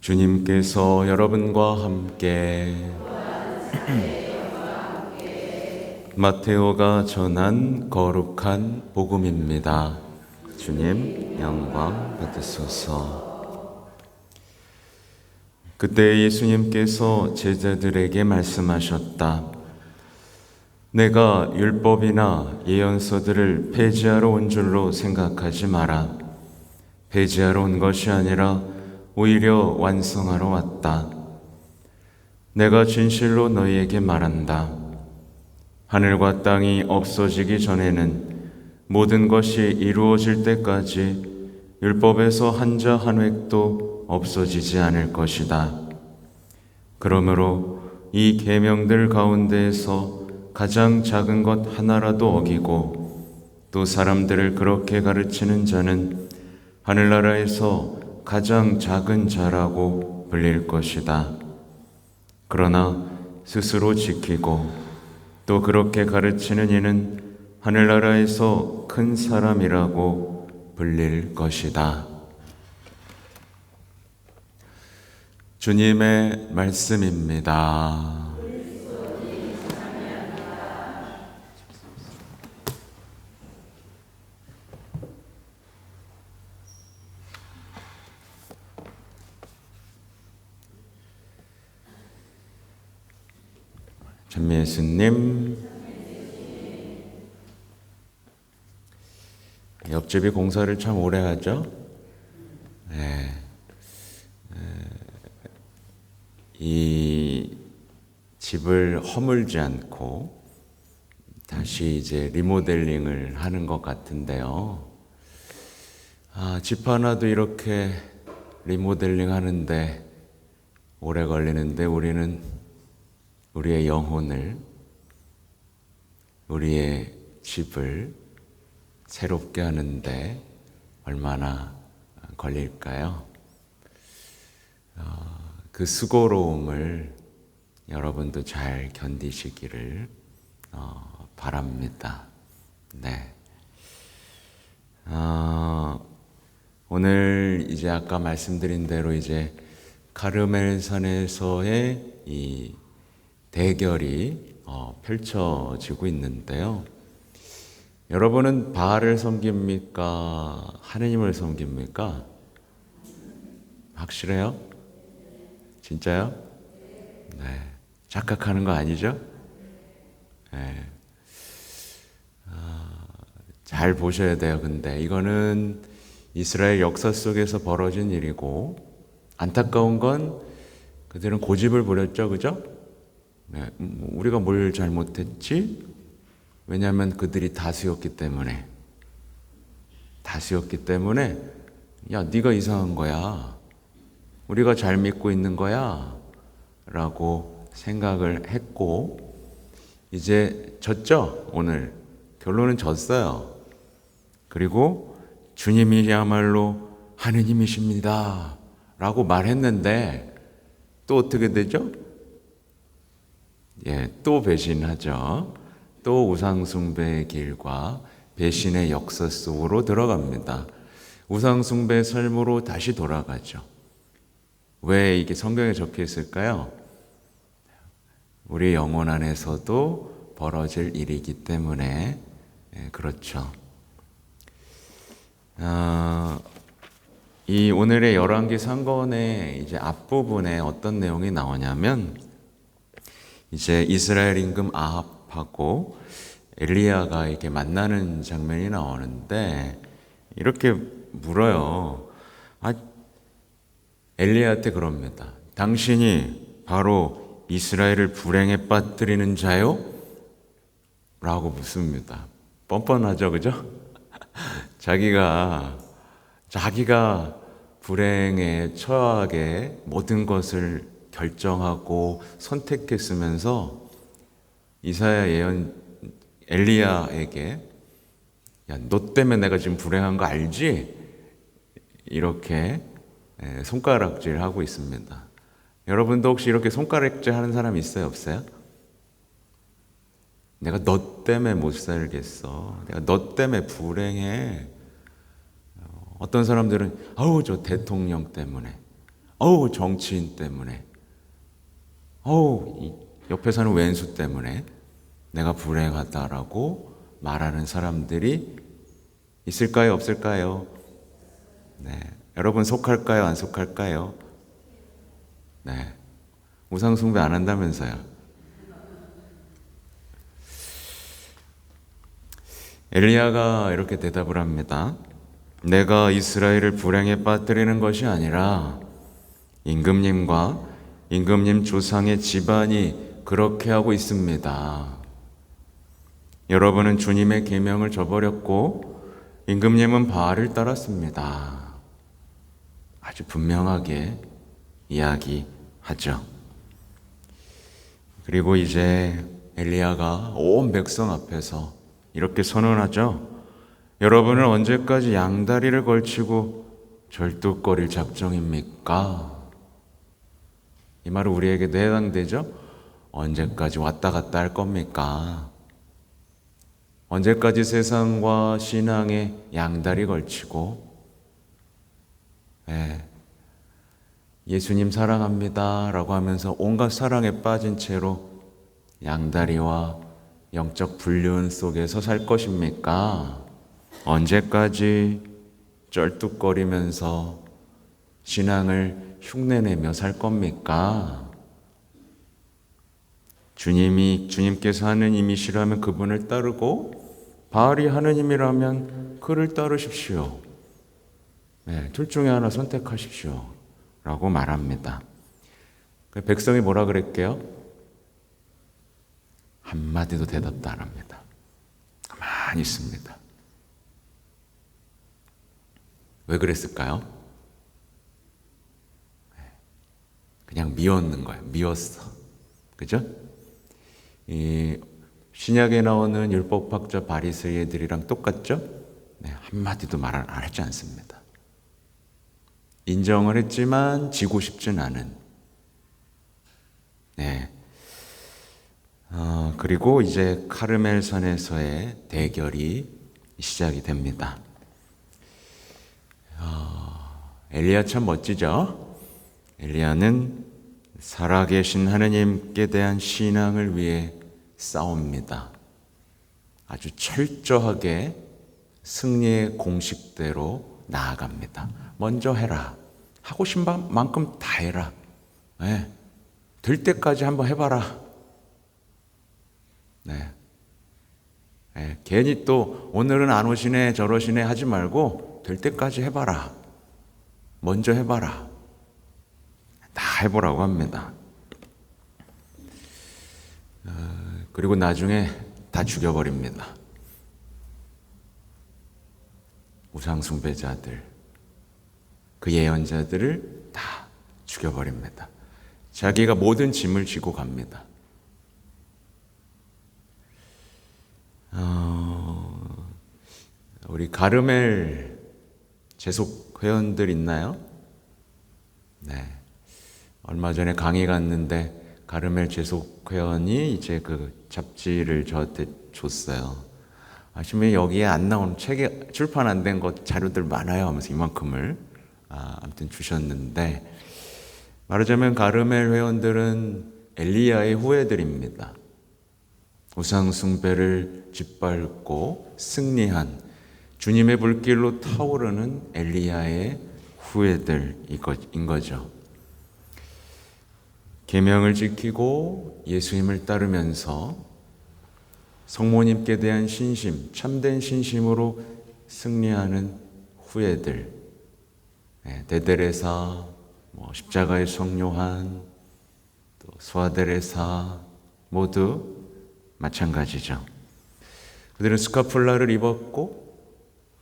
주님께서 여러분과 함께 마테오가 전한 거룩한 복음입니다. 주님 영광 받으소서. 그때 예수님께서 제자들에게 말씀하셨다. 내가 율법이나 예언서들을 폐지하러 온 줄로 생각하지 마라. 폐지하러 온 것이 아니라 오히려 완성하러 왔다. 내가 진실로 너희에게 말한다. 하늘과 땅이 없어지기 전에는 모든 것이 이루어질 때까지 율법에서 한자 한 획도 없어지지 않을 것이다. 그러므로 이 계명들 가운데에서 가장 작은 것 하나라도 어기고 또 사람들을 그렇게 가르치는 자는 하늘나라에서 가장 작은 자라고 불릴 것이다. 그러나 스스로 지키고 또 그렇게 가르치는 이는 하늘나라에서 큰 사람이라고 불릴 것이다. 주님의 말씀입니다. 찬미 예수님, 옆집이 공사를 참 오래 하죠. 이 집을 허물지 않고 다시 이제 리모델링을 하는 것 같은데요. 집 하나도 이렇게 리모델링 하는데 오래 걸리는데 우리는 우리의 영혼을, 우리의 집을 새롭게 하는데 얼마나 걸릴까요? 그 수고로움을 여러분도 잘 견디시기를 바랍니다. 네. 오늘 이제 아까 말씀드린 대로 이제 카르멜산에서의 이 대결이 펼쳐지고 있는데요. 여러분은 바알을 섬깁니까? 하느님을 섬깁니까? 확실해요? 진짜요? 네. 착각하는 거 아니죠? 네. 잘 보셔야 돼요. 근데 이거는 이스라엘 역사 속에서 벌어진 일이고 안타까운 건 그들은 고집을 부렸죠. 그죠? 네, 우리가 뭘 잘못했지? 왜냐하면 그들이 다수였기 때문에 야, 네가 이상한 거야. 우리가 잘 믿고 있는 거야. 라고 생각을 했고 이제 졌죠? 오늘 결론은 졌어요. 그리고 주님이야말로 하느님이십니다. 라고 말했는데 또 어떻게 되죠? 또 배신하죠. 또 우상숭배의 길과 배신의 역사 속으로 들어갑니다. 우상숭배의 삶으로 다시 돌아가죠. 왜 이게 성경에 적혀 있을까요? 우리 영혼 안에서도 벌어질 일이기 때문에 그렇죠. 이 오늘의 열왕기 상권의 이제 앞부분에 어떤 내용이 나오냐면 이제 이스라엘 임금 아합하고 엘리야가 이렇게 만나는 장면이 나오는데 이렇게 물어요. 엘리야한테 그럽니다. 당신이 바로 이스라엘을 불행에 빠뜨리는 자요? 라고 묻습니다. 뻔뻔하죠, 그죠? 자기가 불행에 처하게 모든 것을 결정하고 선택했으면서 이사야 예언 엘리야에게 야, 너 때문에 내가 지금 불행한 거 알지? 이렇게 손가락질 하고 있습니다. 여러분도 혹시 이렇게 손가락질 하는 사람 있어요? 없어요? 내가 너 때문에 못 살겠어. 내가 너 때문에 불행해. 어떤 사람들은 아우 저 대통령 때문에 정치인 때문에, 이 옆에 사는 왼수 때문에 내가 불행하다라고 말하는 사람들이 있을까요, 없을까요? 네. 여러분 속할까요, 안 속할까요? 네. 우상숭배 안 한다면서요. 엘리야가 이렇게 대답을 합니다. 내가 이스라엘을 불행에 빠뜨리는 것이 아니라 임금님과 임금님 조상의 집안이 그렇게 하고 있습니다. 여러분은 주님의 계명을 저버렸고 임금님은 바알을 따랐습니다. 아주 분명하게 이야기하죠. 그리고 이제 엘리야가 온 백성 앞에서 이렇게 선언하죠. 여러분은 언제까지 양다리를 걸치고 절뚝거릴 작정입니까? 이 말은 우리에게도 해당되죠? 언제까지 왔다 갔다 할 겁니까? 언제까지 세상과 신앙에 양다리 걸치고 예수님 사랑합니다 라고 하면서 온갖 사랑에 빠진 채로 양다리와 영적 불륜 속에서 살 것입니까? 언제까지 쩔뚝거리면서 신앙을 흉내내며 살 겁니까? 주님께서 하느님이시라면 그분을 따르고 바알이 하느님이라면 그를 따르십시오. 둘 중에 하나 선택하십시오 라고 말합니다. 백성이 뭐라 그랬게요? 한마디도 대답도 안 합니다. 가만히 있습니다. 왜 그랬을까요? 그냥 미웠는 거예요. 미웠어. 그죠? 이 신약에 나오는 율법학자 바리새인들이랑 똑같죠? 한마디도 말 안 하지 않습니다. 인정을 했지만 지고 싶진 않은. 그리고 이제 카르멜산에서의 대결이 시작이 됩니다. 엘리야 참 멋지죠? 엘리야는 살아계신 하느님께 대한 신앙을 위해 싸웁니다. 아주 철저하게 승리의 공식대로 나아갑니다. 먼저 해라. 하고 싶은 만큼 다 해라. 될 때까지 한번 해봐라. 괜히 또 오늘은 안 오시네 저러시네 하지 말고 될 때까지 해봐라. 먼저 해봐라. 다 해보라고 합니다. 그리고 나중에 다 죽여버립니다. 우상숭배자들, 그 예언자들을 다 죽여버립니다. 자기가 모든 짐을 지고 갑니다. 우리 가르멜 재속 회원들 있나요? 얼마 전에 강의 갔는데 가르멜 재속 회원이 이제 그 잡지를 저한테 줬어요. 아침에 여기에 안 나오는 책에 출판 안 된 것 자료들 많아요 하면서 이만큼을 아무튼 주셨는데, 말하자면 가르멜 회원들은 엘리야의 후예들입니다. 우상숭배를 짓밟고 승리한 주님의 불길로 타오르는 엘리야의 후예들인 거죠. 계명을 지키고 예수님을 따르면서 성모님께 대한 신심, 참된 신심으로 승리하는 후예들, 데데레사, 십자가의 성요한, 또 소아데레사 모두 마찬가지죠. 그들은 스카폴라를 입었고,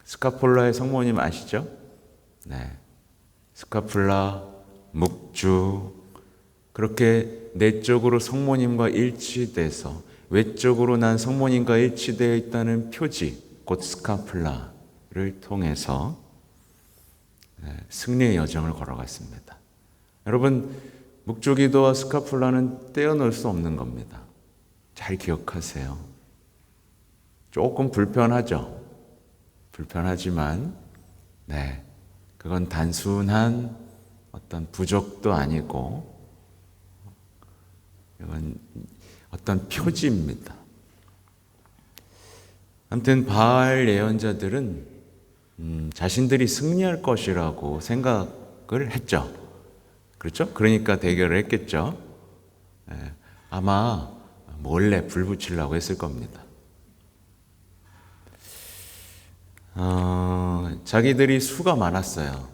스카폴라의 성모님 아시죠? 스카폴라, 묵주, 그렇게 내적으로 성모님과 일치돼서 외적으로 난 성모님과 일치되어 있다는 표지, 곧 스카폴라를 통해서 승리의 여정을 걸어갔습니다. 여러분, 묵주기도와 스카폴라는 떼어놓을 수 없는 겁니다. 잘 기억하세요. 조금 불편하죠? 불편하지만 그건 단순한 어떤 부족도 아니고 이건 어떤 표지입니다. 아무튼 바알 예언자들은 자신들이 승리할 것이라고 생각을 했죠. 그렇죠? 그러니까 대결을 했겠죠. 아마 몰래 불 붙이려고 했을 겁니다. 자기들이 수가 많았어요.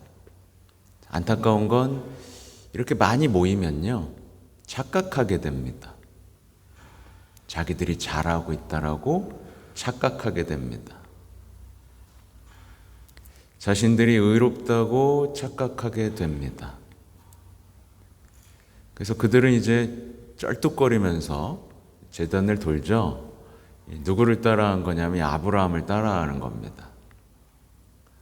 안타까운 건 이렇게 많이 모이면요, 착각하게 됩니다. 자기들이 잘하고 있다라고 착각하게 됩니다. 자신들이 의롭다고 착각하게 됩니다. 그래서 그들은 이제 쩔뚝거리면서 제단을 돌죠. 누구를 따라한 거냐면 아브라함을 따라하는 겁니다.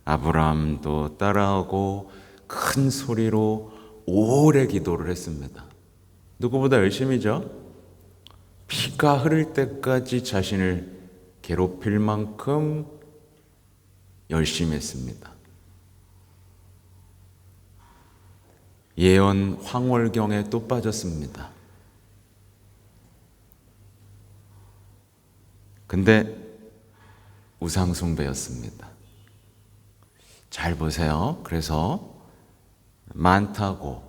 아브라함도 따라하고 큰 소리로 오래 기도를 했습니다. 누구보다 열심히죠. 피가 흐를 때까지 자신을 괴롭힐 만큼 열심히 했습니다. 예언 황홀경에 또 빠졌습니다. 근데 우상숭배였습니다. 잘 보세요. 그래서 많다고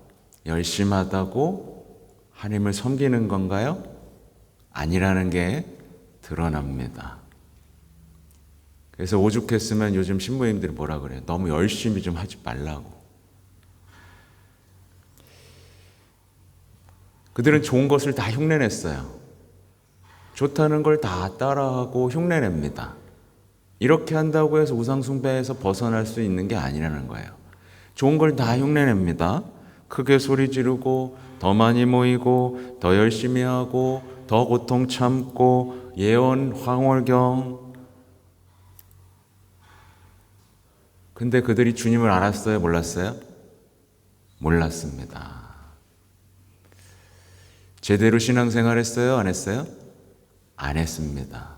열심하다고 하나님을 섬기는 건가요? 아니라는 게 드러납니다. 그래서 오죽했으면 요즘 신부님들이 뭐라 그래요? 너무 열심히 좀 하지 말라고. 그들은 좋은 것을 다 흉내냈어요. 좋다는 걸 다 따라하고 흉내냅니다. 이렇게 한다고 해서 우상숭배에서 벗어날 수 있는 게 아니라는 거예요. 좋은 걸 다 흉내냅니다. 크게 소리 지르고 더 많이 모이고 더 열심히 하고 더 고통 참고 예언 황홀경. 근데 그들이 주님을 알았어요? 몰랐어요? 몰랐습니다. 제대로 신앙생활 했어요? 안 했어요? 안 했습니다.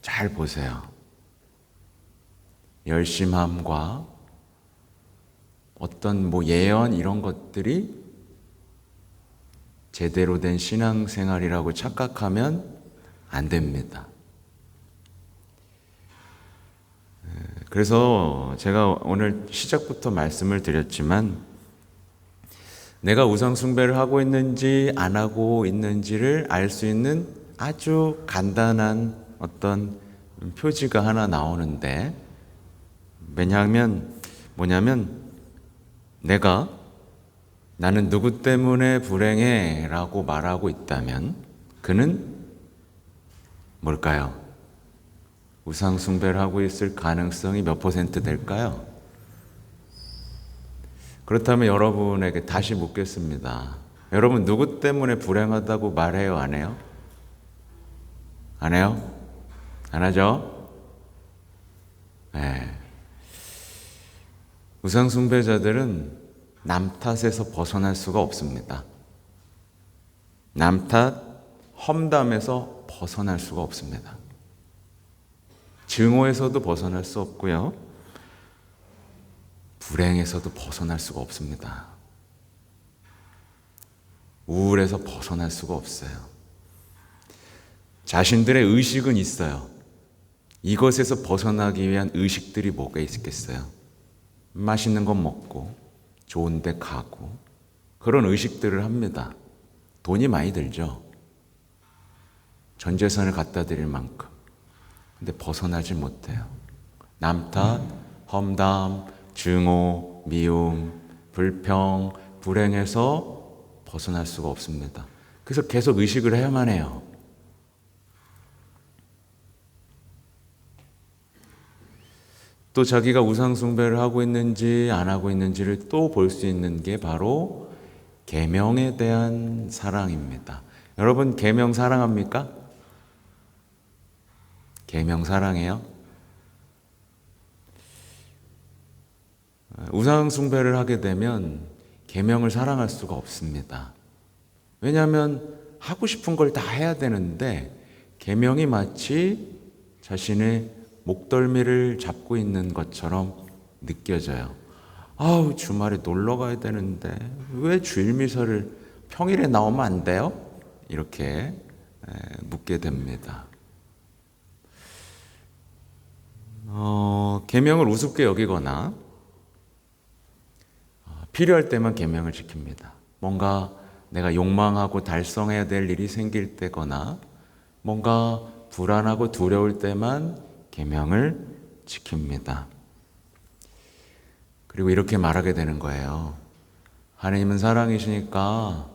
잘 보세요. 열심함과 어떤 예언 이런 것들이 제대로 된 신앙생활이라고 착각하면 안 됩니다. 그래서 제가 오늘 시작부터 말씀을 드렸지만 내가 우상숭배를 하고 있는지 안 하고 있는지를 알 수 있는 아주 간단한 어떤 표지가 하나 나오는데, 왜냐하면 뭐냐면 나는 누구 때문에 불행해 라고 말하고 있다면 그는 뭘까요? 우상숭배를 하고 있을 가능성이 몇 퍼센트 될까요? 그렇다면 여러분에게 다시 묻겠습니다. 여러분 누구 때문에 불행하다고 말해요? 안 해요? 안 해요? 안 하죠? 네. 우상숭배자들은 남 탓에서 벗어날 수가 없습니다. 남 탓, 험담에서 벗어날 수가 없습니다. 증오에서도 벗어날 수 없고요. 불행에서도 벗어날 수가 없습니다. 우울에서 벗어날 수가 없어요. 자신들의 의식은 있어요. 이것에서 벗어나기 위한 의식들이 뭐가 있겠어요? 맛있는 거 먹고 좋은 데 가고 그런 의식들을 합니다. 돈이 많이 들죠. 전 재산을 갖다 드릴 만큼. 근데 벗어나지 못해요. 남 탓, 험담, 증오, 미움, 불평, 불행에서 벗어날 수가 없습니다. 그래서 계속 의식을 해야만 해요. 또 자기가 우상숭배를 하고 있는지 안 하고 있는지를 또 볼 수 있는 게 바로 계명에 대한 사랑입니다. 여러분 계명 사랑합니까? 계명 사랑해요? 우상숭배를 하게 되면 계명을 사랑할 수가 없습니다. 왜냐하면 하고 싶은 걸 다 해야 되는데 계명이 마치 자신의 목덜미를 잡고 있는 것처럼 느껴져요. 아우, 주말에 놀러 가야 되는데 왜 주일 미사를 평일에 나오면 안 돼요? 이렇게 묻게 됩니다. 계명을 우습게 여기거나 필요할 때만 계명을 지킵니다. 뭔가 내가 욕망하고 달성해야 될 일이 생길 때거나 뭔가 불안하고 두려울 때만 계명을 지킵니다. 그리고 이렇게 말하게 되는 거예요. 하나님은 사랑이시니까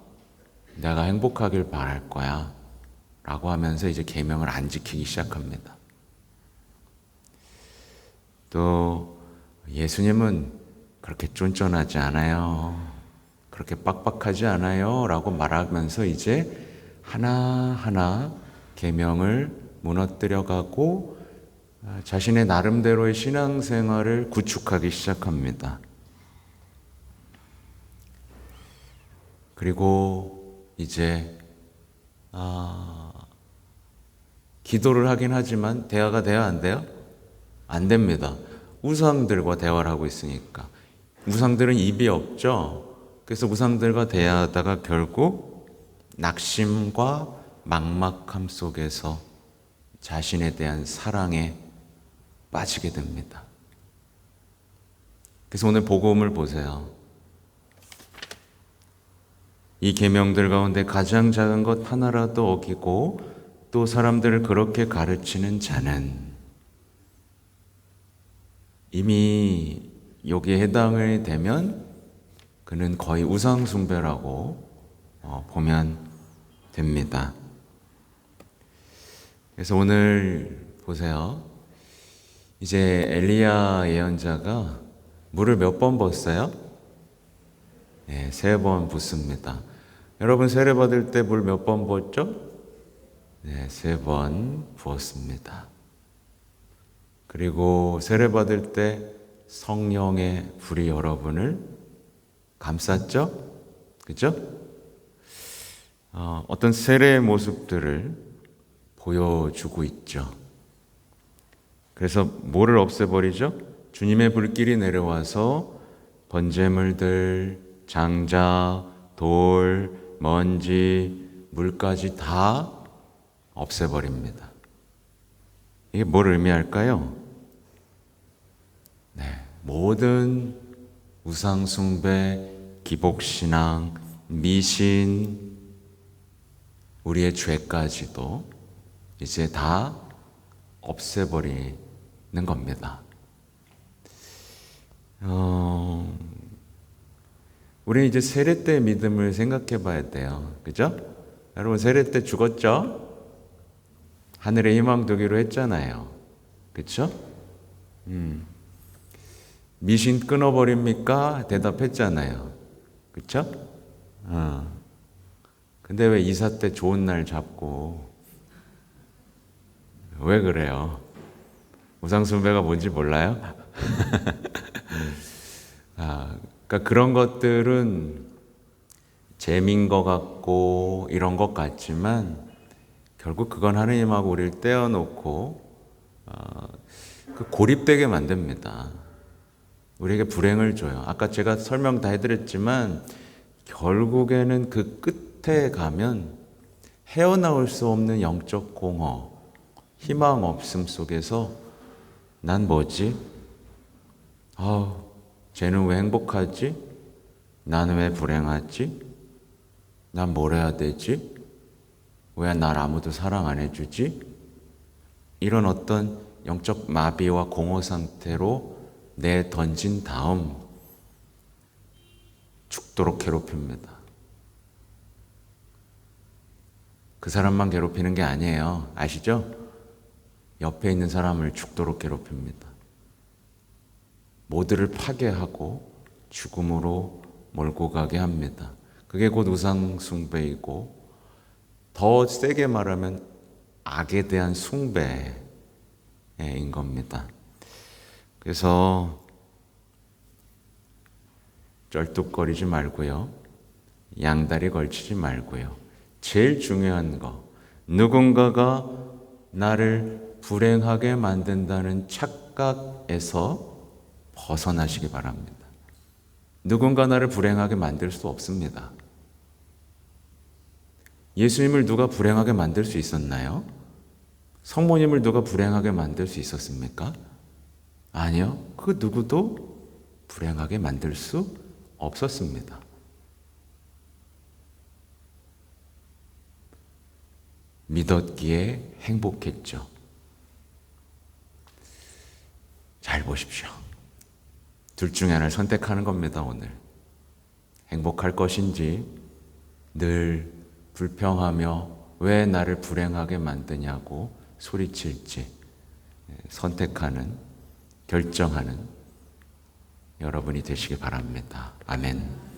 내가 행복하길 바랄 거야 라고 하면서 이제 계명을 안 지키기 시작합니다. 또 예수님은 그렇게 쫀쫀하지 않아요. 그렇게 빡빡하지 않아요 라고 말하면서 이제 하나하나 계명을 무너뜨려가고 자신의 나름대로의 신앙생활을 구축하기 시작합니다. 그리고 이제 기도를 하긴 하지만 대화가 돼야 안 돼요? 안 됩니다. 우상들과 대화를 하고 있으니까. 우상들은 입이 없죠. 그래서 우상들과 대화하다가 결국 낙심과 막막함 속에서 자신에 대한 사랑에 빠지게 됩니다. 그래서 오늘 복음을 보세요. 이 계명들 가운데 가장 작은 것 하나라도 어기고 또 사람들을 그렇게 가르치는 자는 이미 여기에 해당이 되면 그는 거의 우상 숭배라고 보면 됩니다. 그래서 오늘 보세요. 이제 엘리야 예언자가 물을 몇 번 붓어요? 네, 3번 붓습니다. 여러분 세례 받을 때 물 몇 번 부었죠? 네, 3번 부었습니다. 그리고 세례 받을 때 성령의 불이 여러분을 감쌌죠? 그죠? 어떤 세례의 모습들을 보여주고 있죠. 그래서 뭐를 없애버리죠? 주님의 불길이 내려와서 번제물들, 장자, 돌, 먼지, 물까지 다 없애버립니다. 이게 뭘 의미할까요? 네, 모든 우상숭배, 기복신앙, 미신, 우리의 죄까지도 이제 다 없애버리는 겁니다. 우리는 이제 세례 때 믿음을 생각해 봐야 돼요. 그죠? 여러분 세례 때 죽었죠? 하늘의 희망 되기로 했잖아요. 그쵸? 미신 끊어버립니까? 대답했잖아요. 그쵸? 근데 왜 이사 때 좋은 날 잡고 왜 그래요? 우상숭배가 뭔지 몰라요? 그러니까 그런 것들은 재미인 것 같고 이런 것 같지만 결국 그건 하느님하고 우리를 떼어놓고 고립되게 만듭니다. 우리에게 불행을 줘요. 아까 제가 설명 다 해드렸지만 결국에는 그 끝에 가면 헤어나올 수 없는 영적 공허, 희망 없음 속에서 난 뭐지? 쟤는 왜 행복하지? 나는 왜 불행하지? 난 뭘 해야 되지? 왜 날 아무도 사랑 안 해주지? 이런 어떤 영적 마비와 공허 상태로 내던진 다음 죽도록 괴롭힙니다. 그 사람만 괴롭히는 게 아니에요. 아시죠? 옆에 있는 사람을 죽도록 괴롭힙니다. 모두를 파괴하고 죽음으로 몰고 가게 합니다. 그게 곧 우상 숭배이고 더 세게 말하면 악에 대한 숭배인 겁니다. 그래서 쩔뚝거리지 말고요. 양다리 걸치지 말고요. 제일 중요한 거, 누군가가 나를 불행하게 만든다는 착각에서 벗어나시기 바랍니다. 누군가 나를 불행하게 만들 수 없습니다. 예수님을 누가 불행하게 만들 수 있었나요? 성모님을 누가 불행하게 만들 수 있었습니까? 아니요. 그 누구도 불행하게 만들 수 없었습니다. 믿었기에 행복했죠. 잘 보십시오. 둘 중에 하나를 선택하는 겁니다, 오늘. 행복할 것인지, 늘 불평하며 왜 나를 불행하게 만드냐고 소리칠지 선택하는, 결정하는 여러분이 되시기 바랍니다. 아멘.